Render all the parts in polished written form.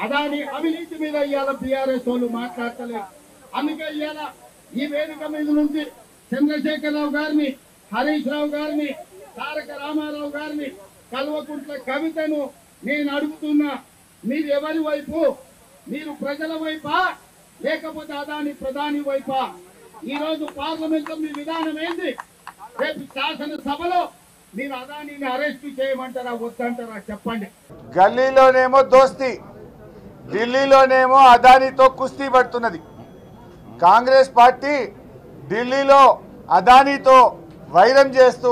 అదాని అవినీతి మీద ఇవాళ టీఆర్ఎస్ వాళ్ళు మాట్లాడతలేరు. అందుకే ఇవాళ ఈ వేదిక మీద నుంచి చంద్రశేఖరరావు గారిని, హరీష్ రావు గారిని, తారక రామారావు గారిని, కల్వకుంట్ల కవితను నేను అడుగుతున్నా, మీరు ఎవరి వైపు? మీరు ప్రజల వైపా లేకపోతే అదాని ప్రధాని వైపా? ఈ రోజు పార్లమెంట్ లో మీ విధానం ఏంది? రేపు శాసనసభలో మీరు అదానిని అరెస్ట్ చేయమంటారా వద్దంటారా చెప్పండి. గల్లీలోనేమో దోస్తి, ఢిల్లీలోనేమో అదానితో కుస్తీ పడుతున్నది. కాంగ్రెస్ పార్టీ ఢిల్లీలో అదానితో వైరం చేస్తూ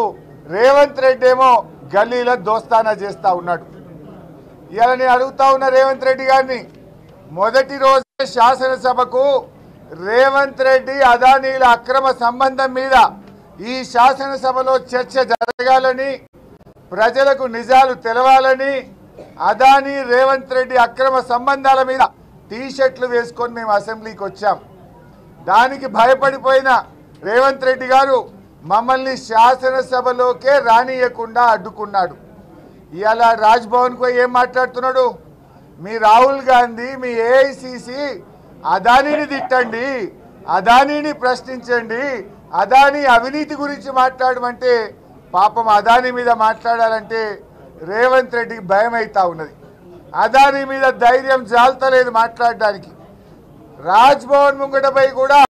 రేవంత్ రెడ్డి ఏమో గల్లీలో దోస్తానా చేస్తా ఉన్నాడు. ఇవాళ నేను అడుగుతా ఉన్న రేవంత్ రెడ్డి గారిని, మొదటి రోజు శాసనసభకు రేవంత్ రెడ్డి అదానీల అక్రమ సంబంధం మీద ఈ శాసనసభలో చర్చ జరగాలని, ప్రజలకు నిజాలు తెలవాలని, అదానీ రేవంత్ రెడ్డి అక్రమ సంబంధాల మీద టీషర్ట్లు వేసుకొని మేము అసెంబ్లీకి వచ్చాం. దానికి భయపడిపోయిన రేవంత్ రెడ్డి గారు మమ్మల్ని శాసనసభలోకే రానియకుండా అడ్డుకున్నాడు. ఇవాళ రాజ్భవన్కు ఏం మాట్లాడుతున్నాడు? మీ రాహుల్ గాంధీ, మీ ఏఐసిసి అదానీని తిట్టండి, అదానీని ప్రశ్నించండి, అదానీ అవినీతి గురించి మాట్లాడమంటే పాపం అదానీ మీద మాట్లాడాలంటే రేవంత్ రెడ్డికి భయం అవుతా ఉన్నది. అదానీ మీద ధైర్యం జాలతలేదు మాట్లాడడానికి. రాజ్భవన్ ముంగటపై కూడా